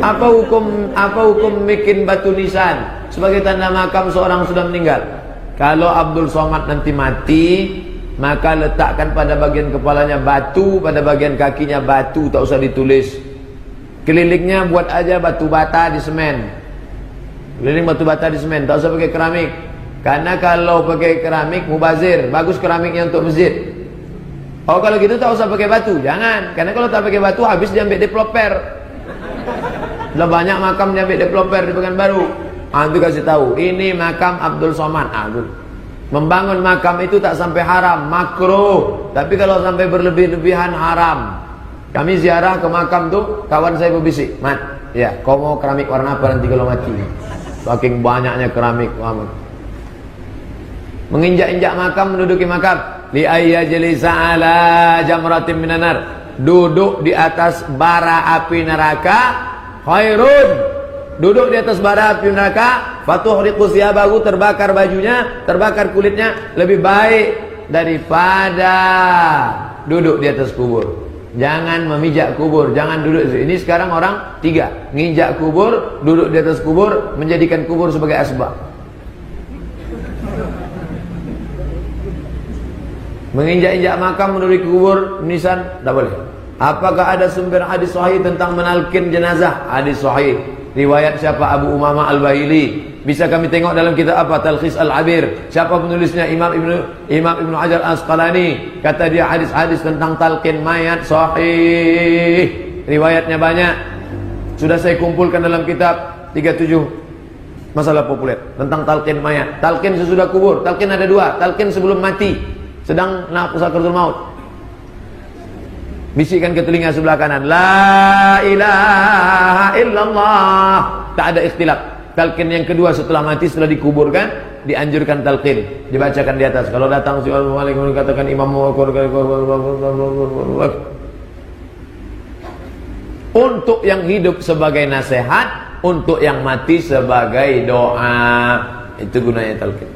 Apa hukum bikin batu nisan sebagai tanda makam seorang sudah meninggal? Kalau Abdul Somad nanti mati, maka letakkan pada bagian kepalanya batu, pada bagian kakinya batu, tak usah ditulis. Kelilingnya buat aja batu bata di semen. Keliling batu bata di semen, tak usah pakai keramik. Karena kalau pakai keramik mubazir, bagus keramiknya untuk masjid. Oh kalau gitu tak usah pakai batu, jangan. Karena kalau tak pakai batu habis diambil developer. Sudah banyak makam diambil developer di Pekanbaru. Itu kasih tahu, ini makam Abdul Somad. Membangun makam itu tak sampai haram, makruh. Tapi kalau sampai berlebih-lebihan haram. Kami ziarah ke makam tuh, kawan saya berbisik, Mat, ya, kau mau keramik warna apa nanti kalau mati? Saking banyaknya keramik, menginjak-injak makam, menduduki makam. Li ayyajlisa ala jamratin minanar, duduk di atas bara api neraka, khairun. Duduk di atas bara api neraka, fatuhriqu siyabahu, terbakar bajunya, terbakar kulitnya, lebih baik daripada duduk di atas kubur. Jangan memijak kubur, jangan duduk. Ini sekarang orang tiga, nginjak kubur, duduk di atas kubur, menjadikan kubur sebagai asbab. Menginjak-injak makam, menduduki kubur, nisan, tak boleh. Apakah ada sumber hadis sahih tentang menalkin jenazah? Hadis sahih. Riwayat siapa? Abu Umamah Al-Bahili. Bisa kami tengok dalam kitab apa? Talkhis Al-Abir. Siapa penulisnya? Imam Ibnu Hajar Asqalani. Kata dia hadis-hadis tentang talqin mayat sahih. Riwayatnya banyak. Sudah saya kumpulkan dalam kitab 37 masalah populer tentang talqin mayat. Talqin sesudah kubur. Talqin ada dua. Talqin sebelum mati, sedang sakaratul maut. Bisikkan ke telinga sebelah kanan, la ilaha illallah. Tak ada ikhtilaf. Talqin yang kedua setelah mati, setelah dikuburkan, dianjurkan talqin, dibacakan di atas. Kalau datang si Assalamualaikum, katakan imam untuk yang hidup sebagai nasihat, untuk yang mati sebagai doa. Itu gunanya talqin.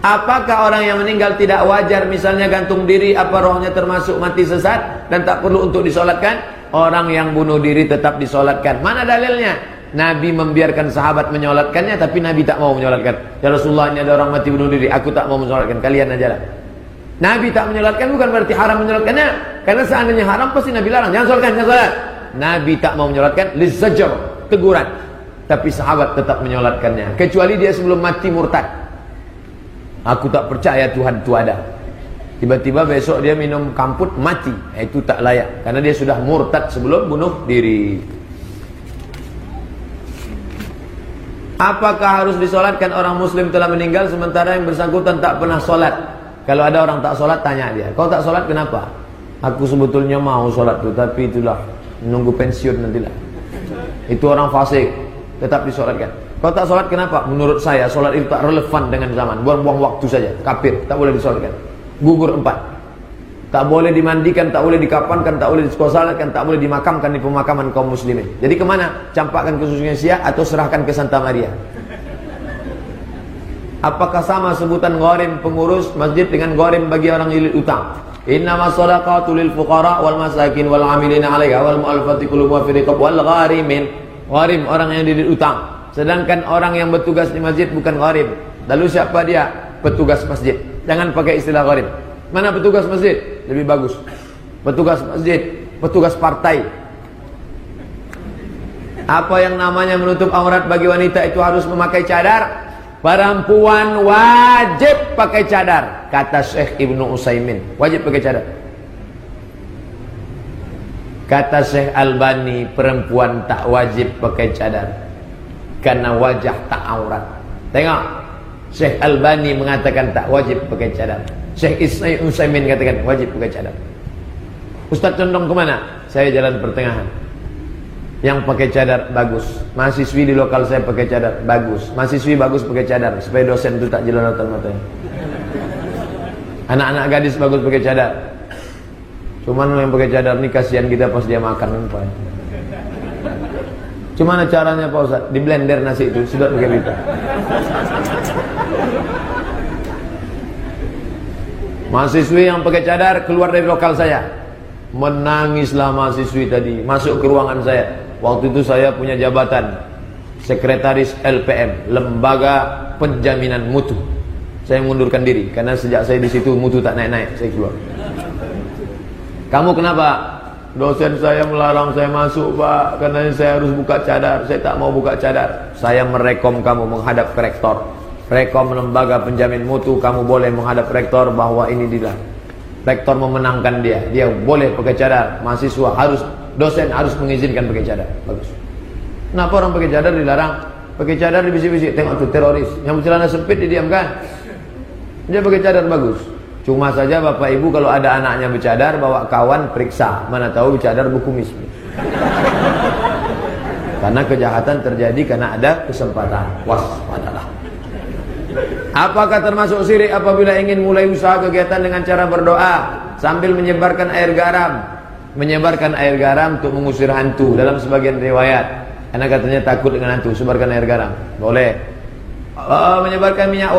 Apakah orang yang meninggal tidak wajar misalnya gantung diri, apa rohnya termasuk mati sesat dan tak perlu untuk disolatkan? Orang yang bunuh diri tetap disolatkan. Mana dalilnya? Nabi membiarkan sahabat menyolatkannya, tapi Nabi tak mau menyolatkan. Ya Rasulullah, ini ada orang mati bunuh diri, aku tak mau menyolatkan, kalian aja lah. Nabi tak menyolatkan bukan berarti haram menyolatkannya. Karena seandainya haram pasti Nabi larang, jangan solatkan, jangan solat. Nabi tak mau menyolatkan, lizajar, teguran. Tapi sahabat tetap menyolatkannya, kecuali dia sebelum mati murtad. Aku tak percaya Tuhan itu ada. Tiba-tiba besok dia minum kamput, mati. Itu tak layak, karena dia sudah murtad sebelum bunuh diri. Apakah harus disolatkan orang muslim telah meninggal sementara yang bersangkutan tak pernah solat? Kalau ada orang tak solat, tanya dia, kau tak solat kenapa? Aku sebetulnya mau solat tuh, tapi itulah nunggu pensiun nantilah. Itu orang fasik, tetap disolatkan. Kau tak solat kenapa? Menurut saya solat itu tak relevan dengan zaman, buang-buang waktu saja, kafir, tak boleh disolatkan. Gugur 4. Tak boleh dimandikan, tak boleh dikafankan, tak boleh disolatkan, tak boleh dimakamkan di pemakaman kaum muslimin. Jadi kemana? Campakkan ke Sungai atau serahkan ke Santa Maria. Apakah sama sebutan gharim pengurus masjid dengan gharim bagi orang lilit utang? Innamas shadaqatu lil fuqara wal masakin wal 'amilina 'alaiha wal mu'allafati qulubuhum fi riqab wal gharimin. Gharim orang yang lilit utang. Sedangkan orang yang bertugas di masjid bukan gharim. Lalu siapa dia? Petugas masjid. Jangan pakai istilah gharim. Mana petugas masjid? Lebih bagus. Petugas masjid, petugas partai. Apa yang namanya menutup aurat bagi wanita itu harus memakai cadar? Perempuan wajib pakai cadar, kata Syekh Ibnu Utsaimin. Wajib pakai cadar. Kata Syekh Albani, perempuan tak wajib pakai cadar karena wajah tak aurat. Tengok, Syekh Albani mengatakan tak wajib pakai cadar. Syekh Ibnu Utsaimin katakan wajib pakai cadar. Ustaz condong kemana? Saya jalan pertengahan. Yang pakai cadar bagus. Mahasiswi di lokal saya pakai cadar bagus. Mahasiswi bagus pakai cadar supaya dosen itu tak jelalatan matanya. Anak-anak gadis bagus pakai cadar. Cuman yang pakai cadar ini kasihan kita pas dia makan. Gimana caranya Pak Ustaz? Di blender nasi itu, sudah pakai pipa. Mahasiswi yang pakai cadar keluar dari lokal saya. Menangislah mahasiswi tadi, masuk ke ruangan saya. Waktu itu saya punya jabatan sekretaris LPM, Lembaga Penjaminan Mutu. Saya mengundurkan diri karena sejak saya di situ mutu tak naik-naik, saya keluar. Kamu kenapa? Dosen saya melarang saya masuk, Pak, karena saya harus buka cadar. Saya tak mau buka cadar. Saya merekom kamu menghadap ke rektor. Rekom lembaga penjamin mutu, kamu boleh menghadap rektor bahwa ini dilarang. Rektor memenangkan dia. Dia boleh pakai cadar. Mahasiswa harus, dosen harus mengizinkan pakai cadar. Bagus. Kenapa orang pakai cadar dilarang? Pakai cadar dibisik-bisik. Tengok tuh teroris. Yang celana sempit didiamkan. Dia pakai cadar bagus. Cuma saja Bapak Ibu kalau ada anaknya bercadar, bawa kawan periksa. Mana tahu bercadar berkumis. Karena kejahatan terjadi karena ada kesempatan. Waspadalah. Apakah termasuk syirik apabila ingin mulai usaha kegiatan dengan cara berdoa sambil menyebarkan air garam? Menyebarkan air garam untuk mengusir hantu dalam sebagian riwayat. Karena katanya takut dengan hantu, sebarkan air garam. Boleh. Menyebarkan minyak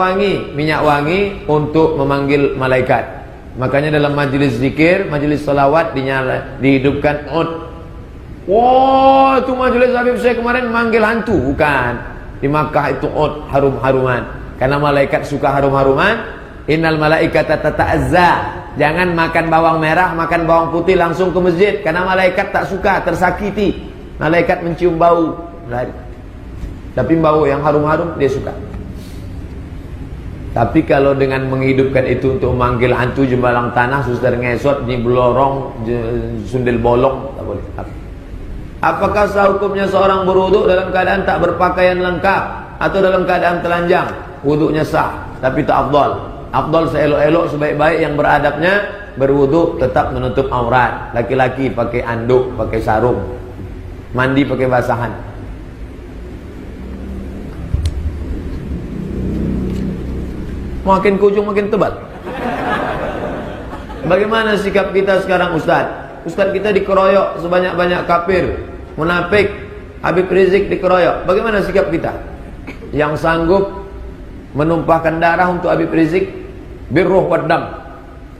wangi untuk memanggil malaikat. Makanya dalam majelis zikir, majelis salawat dihidupkan ud. Wah, itu majelis Habib saya kemarin manggil hantu. Bukan. Di Makkah itu ud, harum-haruman. Karena malaikat suka harum-haruman. Innal malaikata tata'azza. Jangan makan bawang merah, makan bawang putih langsung ke masjid. Karena malaikat tak suka, tersakiti. Malaikat mencium bau. Tapi bau yang harum-harum dia suka. Tapi kalau dengan menghidupkan itu untuk memanggil hantu jembalang tanah, susah ngesot, di belorong, sundel bolong, tak boleh. Apakah hukumnya seorang berwuduk dalam keadaan tak berpakaian lengkap atau dalam keadaan telanjang? Wuduknya sah, tapi tak afdal. Afdal seelok-elok sebaik-baik yang beradabnya berwuduk tetap menutup aurat. Laki-laki pakai anduk, pakai sarung. Mandi pakai basahan. Makin ke ujung makin tebal. Bagaimana sikap kita sekarang Ustaz? Ustaz kita dikeroyok sebanyak-banyak kafir, munafik, Habib Rizik dikeroyok. Bagaimana sikap kita? Yang sanggup menumpahkan darah untuk Habib Rizik, birruh waddam.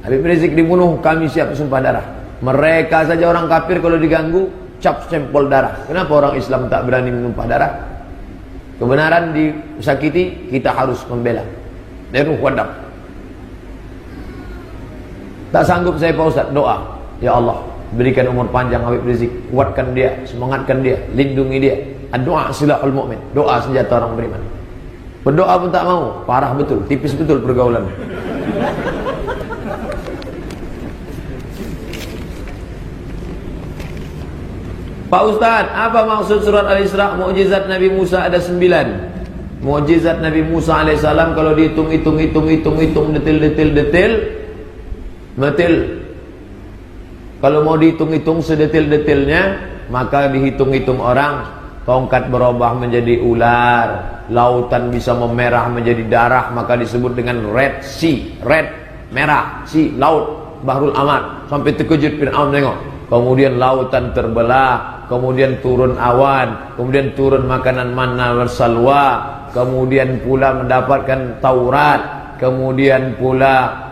Habib Rizik dibunuh, kami siap sumpah darah. Mereka saja orang kafir kalau diganggu, cap stempel darah. Kenapa orang Islam tak berani menumpah darah? Kebenaran disakiti, kita harus membela. Birruh waddam. Tak sanggup saya Pak Ustaz, doa. Ya Allah, berikan umur panjang Habib Rizik, kuatkan dia, semangatkan dia, lindungi dia. Doa silahul mu'min, doa senjata orang beriman. Berdoa pun tak mau, parah betul, tipis betul pergaulan. Pak Ustaz, apa maksud surat Al-Isra? Mukjizat Nabi Musa ada 9. Mukjizat Nabi Musa alaihissalam kalau dihitung detil. Kalau mau dihitung-hitung sedetil-detilnya, maka dihitung-hitung orang. Tongkat berubah menjadi ular, lautan bisa memerah menjadi darah, maka disebut dengan Red Sea. Red, merah, sea, laut, Bahrul Ahmad. Sampai terkejut Fir'aun tengok. Kemudian lautan terbelah, kemudian turun awan, kemudian turun makanan manna wal salwa, kemudian pula mendapatkan Taurat, kemudian pula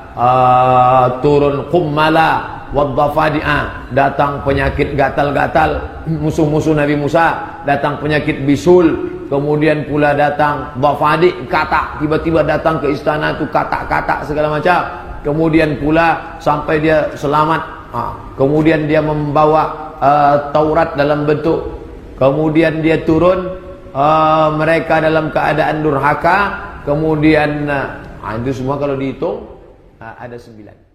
turun kummala waddafadi'ah, datang penyakit gatal-gatal, musuh-musuh Nabi Musa, datang penyakit bisul, kemudian pula datang dhafadi, katak, tiba-tiba datang ke istana itu katak-katak segala macam, kemudian pula sampai dia selamat, kemudian dia membawa Taurat dalam bentuk, kemudian dia turun, mereka dalam keadaan durhaka, kemudian itu semua kalau dihitung ada 9.